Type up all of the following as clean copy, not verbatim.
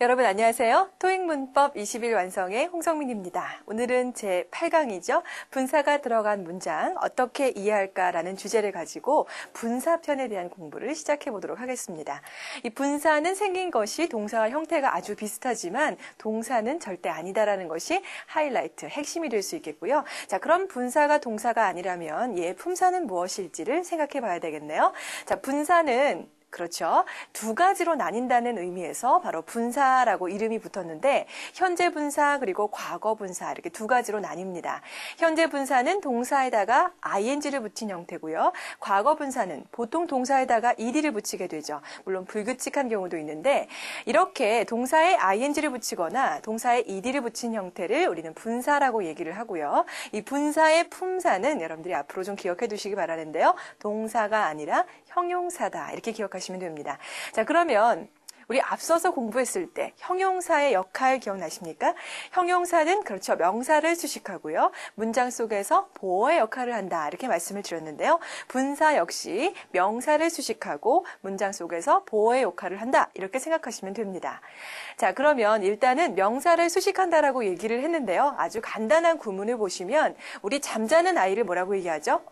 여러분 안녕하세요. 토익 문법 20일 완성의 홍성민입니다. 오늘은 제 8강이죠. 분사가 들어간 문장 어떻게 이해할까라는 주제를 가지고 분사편에 대한 공부를 시작해 보도록 하겠습니다. 이 분사는 생긴 것이 동사와 형태가 아주 비슷하지만 동사는 절대 아니다라는 것이 하이라이트, 핵심이 될 수 있겠고요. 자, 그럼 분사가 동사가 아니라면 얘의 품사는 무엇일지를 생각해 봐야 되겠네요. 자, 분사는 그렇죠. 두 가지로 나뉜다는 의미에서 바로 분사라고 이름이 붙었는데 현재 분사 그리고 과거 분사 이렇게 두 가지로 나뉩니다. 현재 분사는 동사에다가 ing를 붙인 형태고요. 과거 분사는 보통 동사에다가 ed를 붙이게 되죠. 물론 불규칙한 경우도 있는데 이렇게 동사에 ing를 붙이거나 동사에 ed를 붙인 형태를 우리는 분사라고 얘기를 하고요. 이 분사의 품사는 여러분들이 앞으로 좀 기억해 두시기 바라는데요. 동사가 아니라 형용사다 이렇게 기억하시면 됩니다. 자, 그러면 우리 앞서서 공부했을 때 형용사의 역할 기억나십니까? 형용사는 그렇죠. 명사를 수식하고요. 문장 속에서 보어의 역할을 한다 이렇게 말씀을 드렸는데요. 분사 역시 명사를 수식하고 문장 속에서 보어의 역할을 한다 이렇게 생각하시면 됩니다. 자, 그러면 일단은 명사를 수식한다라고 얘기를 했는데요. 아주 간단한 구문을 보시면 우리 잠자는 아이를 뭐라고 얘기하죠?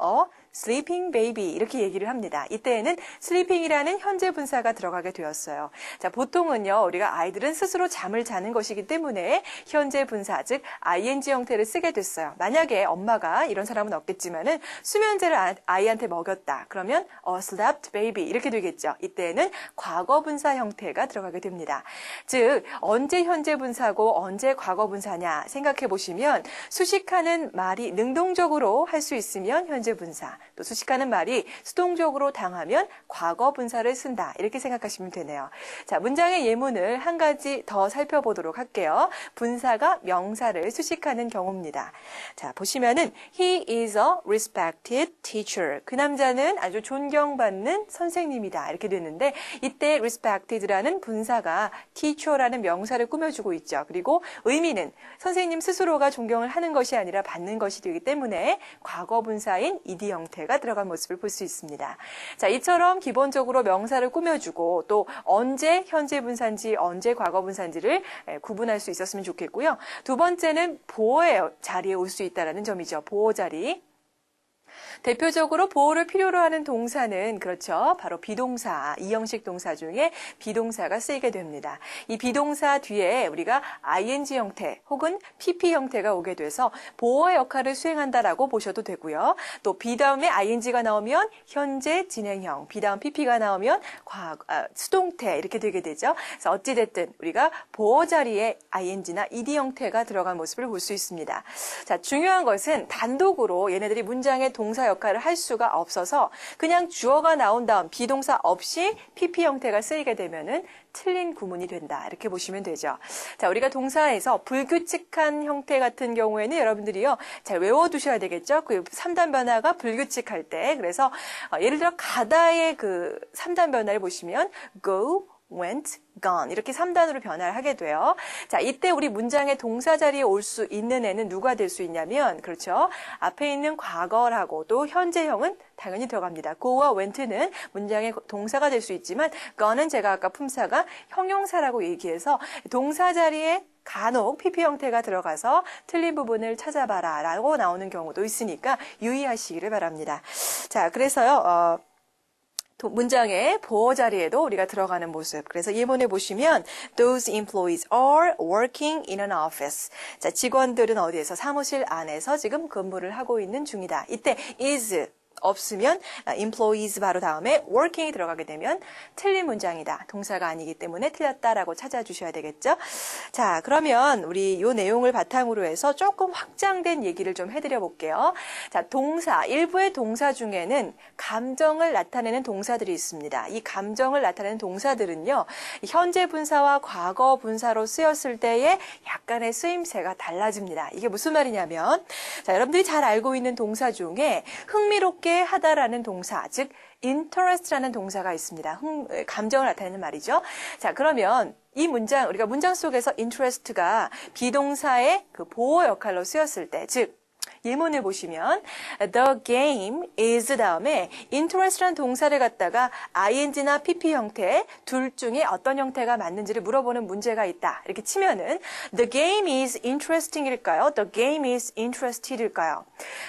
sleeping baby 이렇게 얘기를 합니다. 이때에는 sleeping이라는 현재 분사가 들어가게 되었어요. 자, 보통은요 우리가 아이들은 스스로 잠을 자는 것이기 때문에 현재 분사 즉 ing 형태를 쓰게 됐어요. 만약에 엄마가 이런 사람은 없겠지만은 수면제를 아이한테 먹였다. 그러면 slept baby 이렇게 되겠죠. 이때에는 과거 분사 형태가 들어가게 됩니다. 즉 언제 현재 분사고 언제 과거 분사냐 생각해 보시면 수식하는 말이 능동적으로 할 수 있으면 현재 분사 또 수식하는 말이 수동적으로 당하면 과거 분사를 쓴다. 이렇게 생각하시면 되네요. 자, 문장의 예문을 한 가지 더 살펴보도록 할게요. 분사가 명사를 수식하는 경우입니다. 자, 보시면은 He is a respected teacher. 그 남자는 아주 존경받는 선생님이다. 이렇게 되는데 이때 respected라는 분사가 teacher라는 명사를 꾸며주고 있죠. 그리고 의미는 선생님 스스로가 존경을 하는 것이 아니라 받는 것이 되기 때문에 과거 분사인 ed 형태가 들어간 모습을 볼 수 있습니다. 자, 이처럼 기본적으로 명사를 꾸며주고 또 언제 현재 분사인지 언제 과거 분사인지를 구분할 수 있었으면 좋겠고요. 두 번째는 보어의 자리에 올 수 있다는 점이죠. 보어 자리. 대표적으로 보호를 필요로 하는 동사는 그렇죠. 바로 비동사, 이형식 동사 중에 비동사가 쓰이게 됩니다. 이 비동사 뒤에 우리가 ing 형태 혹은 pp 형태가 오게 돼서 보호의 역할을 수행한다라고 보셔도 되고요. 또 be 다음에 ing가 나오면 현재 진행형, be 다음 pp가 나오면 수동태 이렇게 되게 되죠. 그래서 어찌됐든 우리가 보호 자리에 ing나 ed 형태가 들어간 모습을 볼 수 있습니다. 자, 중요한 것은 단독으로 얘네들이 문장의 동사 역할을 할 수가 없어서 그냥 주어가 나온 다음 비동사 없이 pp 형태가 쓰이게 되면은 틀린 구문이 된다. 이렇게 보시면 되죠. 자, 우리가 동사에서 불규칙한 형태 같은 경우에는 여러분들이요. 잘 외워두셔야 되겠죠. 그 3단 변화가 불규칙할 때. 그래서 예를 들어 가다의 그 3단 변화를 보시면 go, went, gone 이렇게 3단으로 변화를 하게 돼요. 자, 이때 우리 문장의 동사 자리에 올 수 있는 애는 누가 될 수 있냐면 그렇죠. 앞에 있는 과거라고 또 현재형은 당연히 들어갑니다. go와 went는 문장의 동사가 될 수 있지만 gone은 제가 아까 품사가 형용사라고 얘기해서 동사 자리에 간혹 pp 형태가 들어가서 틀린 부분을 찾아봐라 라고 나오는 경우도 있으니까 유의하시기를 바랍니다. 자, 그래서요. 문장의 보어 자리에도 우리가 들어가는 모습. 그래서 예문에 보시면 Those employees are working in an office. 자, 직원들은 어디에서 사무실 안에서 지금 근무를 하고 있는 중이다. 이때 is 없으면 employees 바로 다음에 working이 들어가게 되면 틀린 문장이다. 동사가 아니기 때문에 틀렸다라고 찾아주셔야 되겠죠. 자, 그러면 우리 이 내용을 바탕으로 해서 조금 확장된 얘기를 좀 해드려 볼게요. 자, 동사, 일부의 동사 중에는 감정을 나타내는 동사들이 있습니다. 이 감정을 나타내는 동사들은요. 현재 분사와 과거 분사로 쓰였을 때의 약간의 쓰임새가 달라집니다. 이게 무슨 말이냐면 자, 여러분들이 잘 알고 있는 동사 중에 흥미롭게 하다라는 동사, 즉 interest라는 동사가 있습니다. 감정을 나타내는 말이죠. 자, 그러면 이 문장, 우리가 문장 속에서 interest가 비동사의 그 보호 역할로 쓰였을 때, 즉 예문을 보시면 the game is 다음에 interest란 동사를 갖다가 ing나 pp 형태 둘 중에 어떤 형태가 맞는지를 물어보는 문제가 있다. 이렇게 치면은 the game is interesting일까요? the game is interested일까요?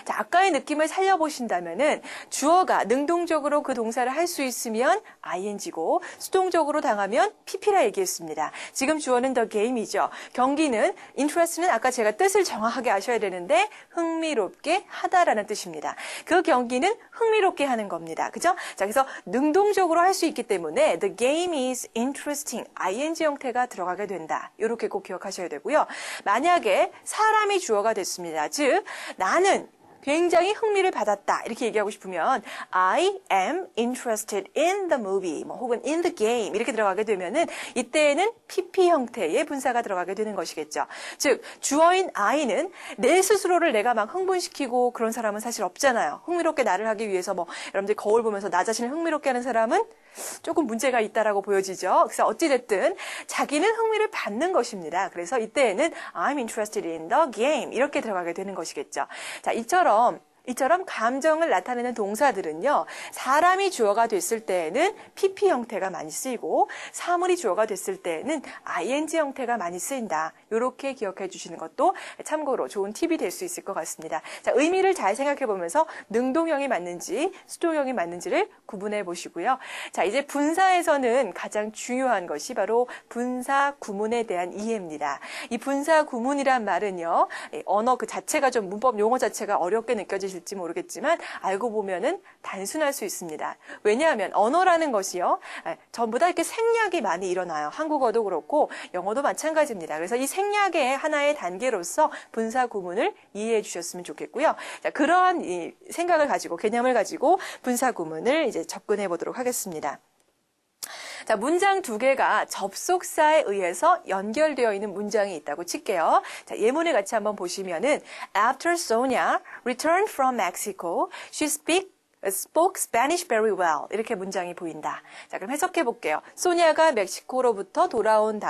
자, 아까의 느낌을 살려보신다면은 주어가 능동적으로 그 동사를 할 수 있으면 ing고 수동적으로 당하면 pp라 얘기했습니다. 지금 주어는 the game이죠. 경기는 interest는 아까 제가 뜻을 정확하게 아셔야 되는데 흥미롭게 하다라는 뜻입니다. 그 경기는 흥미롭게 하는 겁니다. 그죠? 자, 그래서 능동적으로 할 수 있기 때문에 the game is interesting, ing 형태가 들어가게 된다. 이렇게 꼭 기억하셔야 되고요. 만약에 사람이 주어가 됐습니다. 즉, 나는 굉장히 흥미를 받았다. 이렇게 얘기하고 싶으면 I am interested in the movie 혹은 in the game 이렇게 들어가게 되면은 이때에는 PP 형태의 분사가 들어가게 되는 것이겠죠. 즉 주어인 I는 내 스스로를 내가 막 흥분시키고 그런 사람은 사실 없잖아요. 흥미롭게 나를 하기 위해서 여러분들 거울 보면서 나 자신을 흥미롭게 하는 사람은 조금 문제가 있다라고 보여지죠. 그래서 어찌됐든 자기는 흥미를 받는 것입니다. 그래서 이때에는 I'm interested in the game 이렇게 들어가게 되는 것이겠죠. 자, 이처럼 감정을 나타내는 동사들은요. 사람이 주어가 됐을 때에는 PP 형태가 많이 쓰이고 사물이 주어가 됐을 때에는 ing 형태가 많이 쓰인다. 이렇게 기억해 주시는 것도 참고로 좋은 팁이 될 수 있을 것 같습니다. 자, 의미를 잘 생각해 보면서 능동형이 맞는지 수동형이 맞는지를 구분해 보시고요. 자, 이제 분사에서는 가장 중요한 것이 바로 분사 구문에 대한 이해입니다. 이 분사 구문이란 말은요. 언어 그 자체가 좀 문법 용어 자체가 어렵게 느껴지실 지 모르겠지만 알고 보면은 단순할 수 있습니다. 왜냐하면 언어라는 것이요. 전부 다 이렇게 생략이 많이 일어나요. 한국어도 그렇고 영어도 마찬가지입니다. 그래서 이 생략의 하나의 단계로서 분사 구문을 이해해 주셨으면 좋겠고요. 자, 그러한 이 생각을 가지고 개념을 가지고 분사 구문을 이제 접근해 보도록 하겠습니다. 자, 문장 두 개가 접속사에 의해서 연결되어 있는 문장이 있다고 칠게요. 자, 예문을 같이 한번 보시면은 After Sonia returned from Mexico, she spoke Spanish very well. 이렇게 문장이 보인다. 자, 그럼 해석해 볼게요. 소니아가 멕시코로부터 돌아온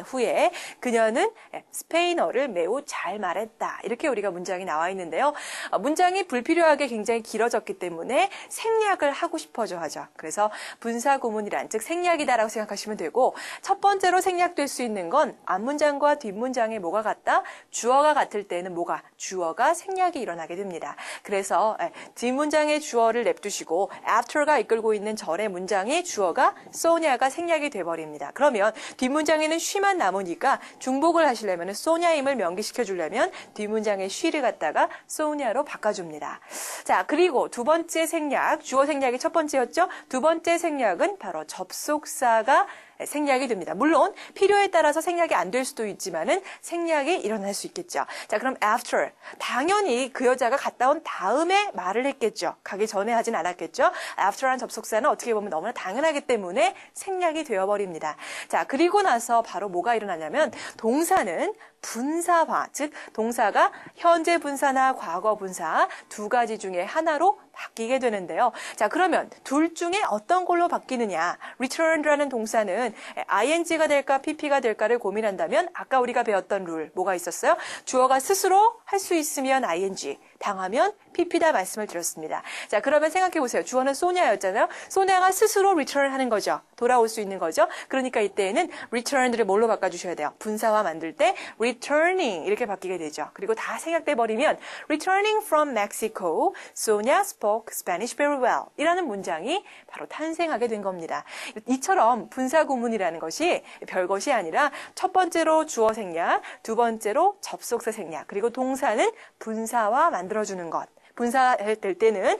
후에 그녀는 스페인어를 매우 잘 말했다. 이렇게 우리가 문장이 나와 있는데요. 문장이 불필요하게 굉장히 길어졌기 때문에 생략을 하고 싶어져 하죠. 그래서 분사 구문이란 즉 생략이다라고 생각하시면 되고 첫 번째로 생략될 수 있는 건 앞문장과 뒷문장에 뭐가 같다? 주어가 같을 때는 뭐가? 주어가 생략이 일어나게 됩니다. 그래서 뒷문장의 주어를 냅두시고 after가 이끌고 있는 전의 문장의 주어가 소니아가 생략이 돼버립니다. 그러면 뒷문장에는 she만 남으니까 중복을 하시려면 소니아임을 명기시켜 주려면 뒷문장의 she를 갖다가 소니아로 바꿔줍니다. 자, 그리고 두 번째 생략, 주어 생략이 첫 번째였죠? 두 번째 생략은 바로 접속사가 생략이 됩니다. 물론 필요에 따라서 생략이 안 될 수도 있지만은 생략이 일어날 수 있겠죠. 자, 그럼 after 당연히 그 여자가 갔다 온 다음에 말을 했겠죠. 가기 전에 하진 않았겠죠. after란 접속사는 어떻게 보면 너무나 당연하기 때문에 생략이 되어버립니다. 자, 그리고 나서 바로 뭐가 일어나냐면 동사는 분사화, 즉 동사가 현재 분사나 과거 분사 두 가지 중에 하나로 바뀌게 되는데요. 자, 그러면 둘 중에 어떤 걸로 바뀌느냐? return라는 동사는 ing가 될까 pp가 될까를 고민한다면 아까 우리가 배웠던 룰 뭐가 있었어요? 주어가 스스로 할 수 있으면 ing, 당하면 pp다 말씀을 드렸습니다. 자, 그러면 생각해 보세요. 주어는 소니아였잖아요. 소니아가 스스로 return 하는 거죠. 돌아올 수 있는 거죠. 그러니까 이때에는 return을 뭘로 바꿔주셔야 돼요? 분사화 만들 때 returning 이렇게 바뀌게 되죠. 그리고 다 생략돼 버리면 returning from Mexico, Sonia spoke Spanish very well 이라는 문장이 바로 탄생하게 된 겁니다. 이처럼 분사 구문이라는 것이 별것이 아니라 첫 번째로 주어 생략, 두 번째로 접속사 생략, 그리고 동사는 분사화 만들어주는 것. 분사될 때는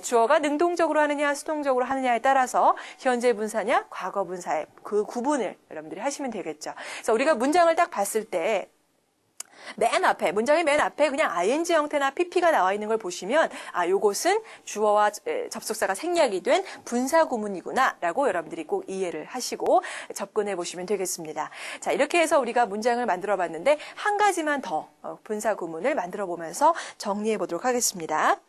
주어가 능동적으로 하느냐 수동적으로 하느냐에 따라서 현재 분사냐 과거 분사의 그 구분을 여러분들이 하시면 되겠죠. 그래서 우리가 문장을 딱 봤을 때 문장의 맨 앞에 그냥 ing 형태나 pp가 나와 있는 걸 보시면 요것은 주어와 접속사가 생략이 된 분사 구문이구나 라고 여러분들이 꼭 이해를 하시고 접근해 보시면 되겠습니다. 자, 이렇게 해서 우리가 문장을 만들어 봤는데 한 가지만 더 분사 구문을 만들어 보면서 정리해 보도록 하겠습니다.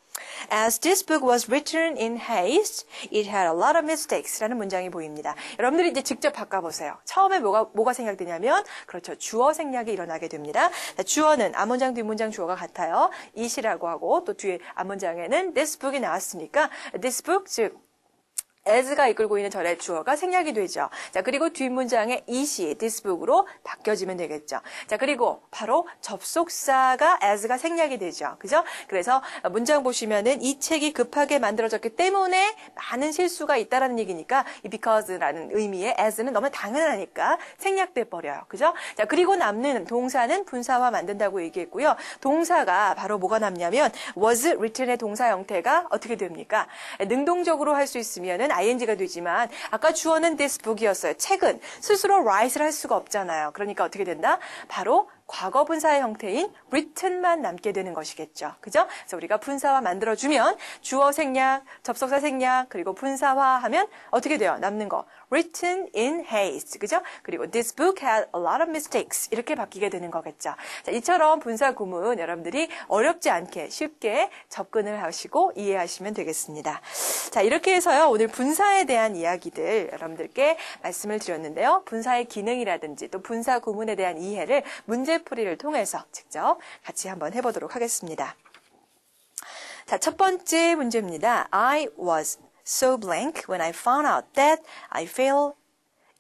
As this book was written in haste, it had a lot of mistakes 라는 문장이 보입니다. 여러분들이 이제 직접 바꿔보세요. 처음에 뭐가 생략되냐면 그렇죠. 주어 생략이 일어나게 됩니다. 자, 주어는 앞문장 뒷문장 주어가 같아요. it이라고 하고 또 뒤에 앞문장에는 this book이 나왔으니까 this book 즉 as가 이끌고 있는 절의 주어가 생략이 되죠. 자, 그리고 뒷문장의 it이 this book으로 바뀌어지면 되겠죠. 자, 그리고 바로 접속사가 as가 생략이 되죠. 그죠? 그래서 문장 보시면은 이 책이 급하게 만들어졌기 때문에 많은 실수가 있다라는 얘기니까 이 because라는 의미의 as는 너무 당연하니까 생략돼 버려요. 그죠? 자, 그리고 남는 동사는 분사화 만든다고 얘기했고요. 동사가 바로 뭐가 남냐면 was written의 동사 형태가 어떻게 됩니까? 능동적으로 할 수 있으면은 ing가 되지만 아까 주어는 this book이었어요. 책은 스스로 write를 할 수가 없잖아요. 그러니까 어떻게 된다? 바로 과거 분사의 형태인 written만 남게 되는 것이겠죠. 그죠? 그래서 우리가 분사화 만들어주면 주어 생략, 접속사 생략, 그리고 분사화하면 어떻게 돼요? 남는 거. written in haste. 그죠? 그리고 this book had a lot of mistakes. 이렇게 바뀌게 되는 거겠죠. 자, 이처럼 분사 구문 여러분들이 어렵지 않게 쉽게 접근을 하시고 이해하시면 되겠습니다. 자, 이렇게 해서요. 오늘 분사에 대한 이야기들 여러분들께 말씀을 드렸는데요. 분사의 기능이라든지 또 분사 구문에 대한 이해를 문제풀이를 통해서 직접 같이 한번 해보도록 하겠습니다. 자, 첫 번째 문제입니다. I was so blank when I found out that I failed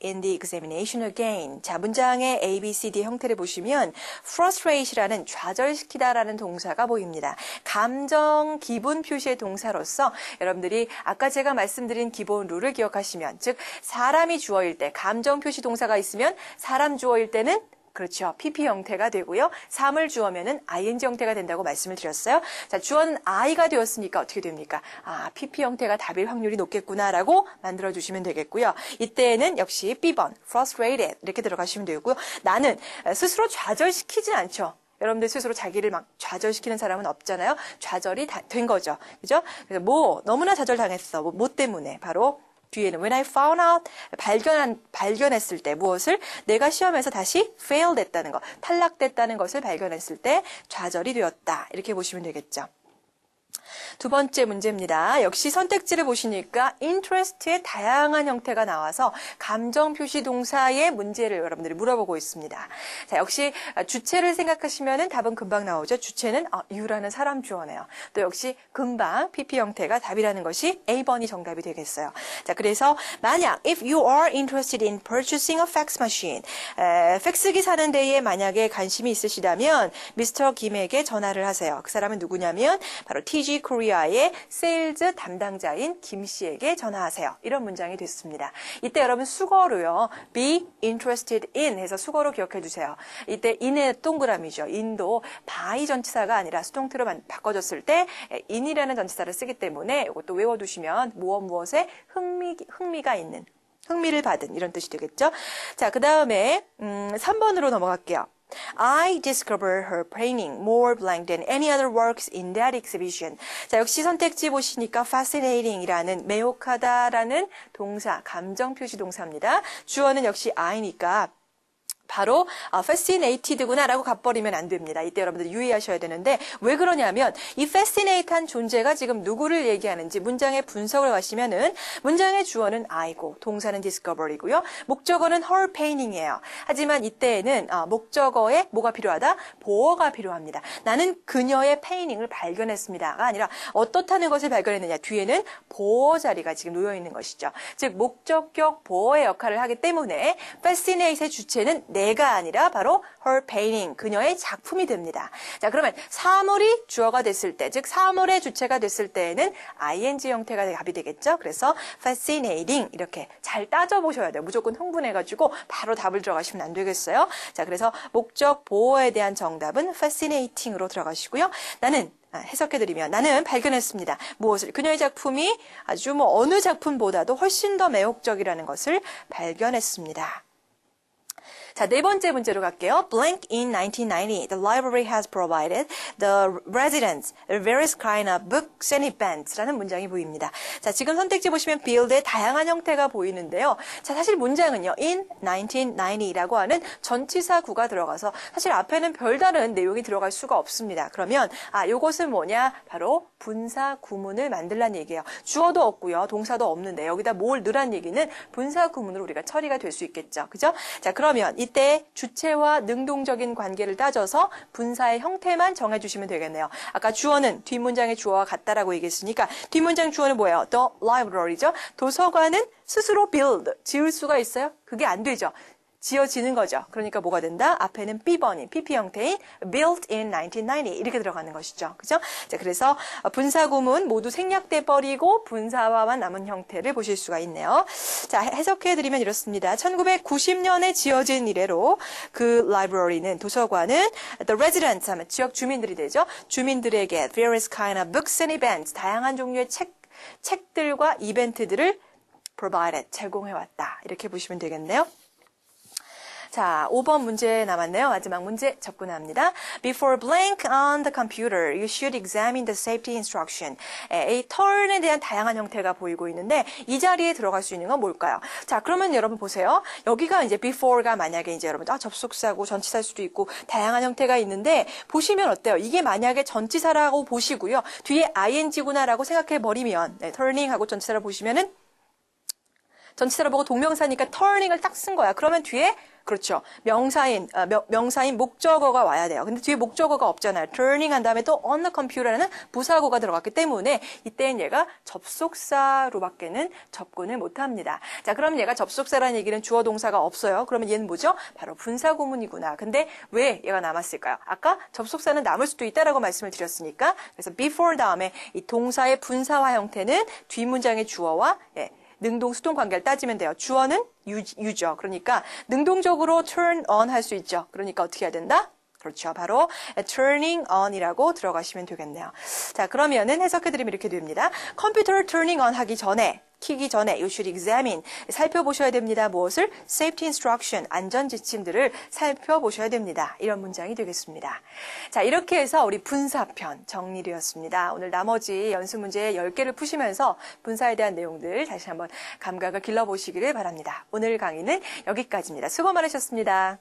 in the examination again. 자, 문장의 A, B, C, D 형태를 보시면 frustrate라는 좌절시키다라는 동사가 보입니다. 감정, 기분 표시의 동사로서 여러분들이 아까 제가 말씀드린 기본 룰을 기억하시면 즉 사람이 주어일 때 감정 표시 동사가 있으면 사람 주어일 때는 그렇죠. PP 형태가 되고요. 3을 주어면은 ing 형태가 된다고 말씀을 드렸어요. 자, 주어는 I가 되었으니까 어떻게 됩니까? 아, PP 형태가 답일 확률이 높겠구나라고 만들어주시면 되겠고요. 이때에는 역시 B번, frustrated 이렇게 들어가시면 되고요. 나는 스스로 좌절시키진 않죠. 여러분들 스스로 자기를 막 좌절시키는 사람은 없잖아요. 좌절이 된 거죠. 그죠? 그래서 너무나 좌절당했어. 뭐 때문에? 바로 뒤에는 when I found out 발견했을 때 무엇을 내가 시험에서 다시 fail 됐다는 것, 탈락됐다는 것을 발견했을 때 좌절이 되었다. 이렇게 보시면 되겠죠. 두 번째 문제입니다. 역시 선택지를 보시니까 interest의 다양한 형태가 나와서 감정 표시 동사의 문제를 여러분들이 물어보고 있습니다. 자, 역시 주체를 생각하시면은 답은 금방 나오죠. 주체는 you라는 사람 주어네요. 또 역시 금방 PP 형태가 답이라는 것이 A번이 정답이 되겠어요. 자, 그래서 만약 if you are interested in purchasing a fax machine, 팩스기 사는 데에 만약에 관심이 있으시다면 미스터 김에게 전화를 하세요. 그 사람은 누구냐면 바로 TG 코리아의 세일즈 담당자인 김 씨에게 전화하세요. 이런 문장이 됐습니다. 이때 여러분 수거로요. be interested in 해서 수거로 기억해 주세요. 이때 in의 동그라미죠. in도 by 전치사가 아니라 수동태로 바꿔줬을 때 in이라는 전치사를 쓰기 때문에 이것도 외워두시면 무엇에 흥미가 있는, 흥미를 받은 이런 뜻이 되겠죠. 자, 그 다음에 3번으로 넘어갈게요. I discovered her painting more blank than any other works in that exhibition. 자, 역시 선택지 보시니까 fascinating이라는 매혹하다라는 동사, 감정 표시 동사입니다. 주어는 역시 I니까 바로 fascinated구나라고 가버리면 안 됩니다. 이때 여러분들 유의하셔야 되는데 왜 그러냐면 이 fascinate한 존재가 지금 누구를 얘기하는지 문장의 분석을 하시면은 문장의 주어는 I고 동사는 discover이고요. 목적어는 her painting이에요. 하지만 이때에는 목적어에 뭐가 필요하다? 보어가 필요합니다. 나는 그녀의 페이닝을 발견했습니다가 아니라 어떻다는 것을 발견했느냐. 뒤에는 보어 자리가 지금 놓여 있는 것이죠. 즉 목적격 보어의 역할을 하기 때문에 fascinate의 주체는 내가 아니라 바로 her painting, 그녀의 작품이 됩니다. 자, 그러면 사물이 주어가 됐을 때, 즉 사물의 주체가 됐을 때에는 ing 형태가 답이 되겠죠. 그래서 fascinating 이렇게 잘 따져보셔야 돼요. 무조건 흥분해가지고 바로 답을 들어가시면 안 되겠어요. 자, 그래서 목적 보어에 대한 정답은 fascinating으로 들어가시고요. 나는 해석해드리면 나는 발견했습니다. 무엇을? 그녀의 작품이 아주 어느 작품보다도 훨씬 더 매혹적이라는 것을 발견했습니다. 자, 네 번째 문제로 갈게요. Blank in 1990, the library has provided the residents various kind of books and events라는 문장이 보입니다. 자, 지금 선택지 보시면 build의 다양한 형태가 보이는데요. 자, 사실 문장은요, in 1990라고 하는 전치사구가 들어가서 사실 앞에는 별다른 내용이 들어갈 수가 없습니다. 그러면 요것은 뭐냐? 바로 분사 구문을 만들란 얘기예요. 주어도 없고요, 동사도 없는데 여기다 뭘 넣으란 얘기는 분사 구문으로 우리가 처리가 될 수 있겠죠. 그죠? 자, 그러면 이때 주체와 능동적인 관계를 따져서 분사의 형태만 정해주시면 되겠네요. 아까 주어는 뒷문장의 주어와 같다라고 얘기했으니까 뒷문장 주어는 뭐예요? The library죠. 도서관은 스스로 build, 지을 수가 있어요? 그게 안 되죠. 지어지는 거죠. 그러니까 뭐가 된다? 앞에는 B번인, PP 형태인 built in 1990 이렇게 들어가는 것이죠. 그죠? 자, 그래서 분사구문 모두 생략돼 버리고 분사화만 남은 형태를 보실 수가 있네요. 자, 해석해드리면 이렇습니다. 1990년에 지어진 이래로 그 library는 도서관은 the residents 하면 지역 주민들이 되죠. 주민들에게 various kind of books and events 다양한 종류의 책들과 이벤트들을 provided 제공해왔다. 이렇게 보시면 되겠네요. 자, 5번 문제 남았네요. 마지막 문제 접근합니다. Before blank on the computer, you should examine the safety instruction. 이 turn에 대한 다양한 형태가 보이고 있는데 이 자리에 들어갈 수 있는 건 뭘까요? 자, 그러면 여러분 보세요. 여기가 이제 before가 만약에 이제 여러분 접속사고 전치사일 수도 있고 다양한 형태가 있는데 보시면 어때요? 이게 만약에 전치사라고 보시고요. 뒤에 ing구나라고 생각해 버리면 turning하고 전치사를 보시면은 전치사를 보고 동명사니까 turning을 딱 쓴 거야. 그러면 뒤에 그렇죠. 명사인 목적어가 와야 돼요. 근데 뒤에 목적어가 없잖아요. turning 한 다음에 또 on the computer라는 부사구가 들어갔기 때문에 이때는 얘가 접속사로밖에는 접근을 못합니다. 자, 그럼 얘가 접속사라는 얘기는 주어 동사가 없어요. 그러면 얘는 뭐죠? 바로 분사구문이구나. 근데 왜 얘가 남았을까요? 아까 접속사는 남을 수도 있다라고 말씀을 드렸으니까 그래서 before 다음에 이 동사의 분사화 형태는 뒷문장의 주어와 능동 수동 관계를 따지면 돼요. 주어는 유죠. 그러니까 능동적으로 turn on 할 수 있죠. 그러니까 어떻게 해야 된다? 그렇죠. 바로 turning on이라고 들어가시면 되겠네요. 자, 그러면은 해석해드리면 이렇게 됩니다. 컴퓨터를 turning on 하기 전에 키기 전에 you should examine 살펴보셔야 됩니다. 무엇을? safety instruction 안전 지침들을 살펴보셔야 됩니다. 이런 문장이 되겠습니다. 자, 이렇게 해서 우리 분사편 정리되었습니다. 오늘 나머지 연습 문제 10개를 푸시면서 분사에 대한 내용들 다시 한번 감각을 길러보시기를 바랍니다. 오늘 강의는 여기까지입니다. 수고 많으셨습니다.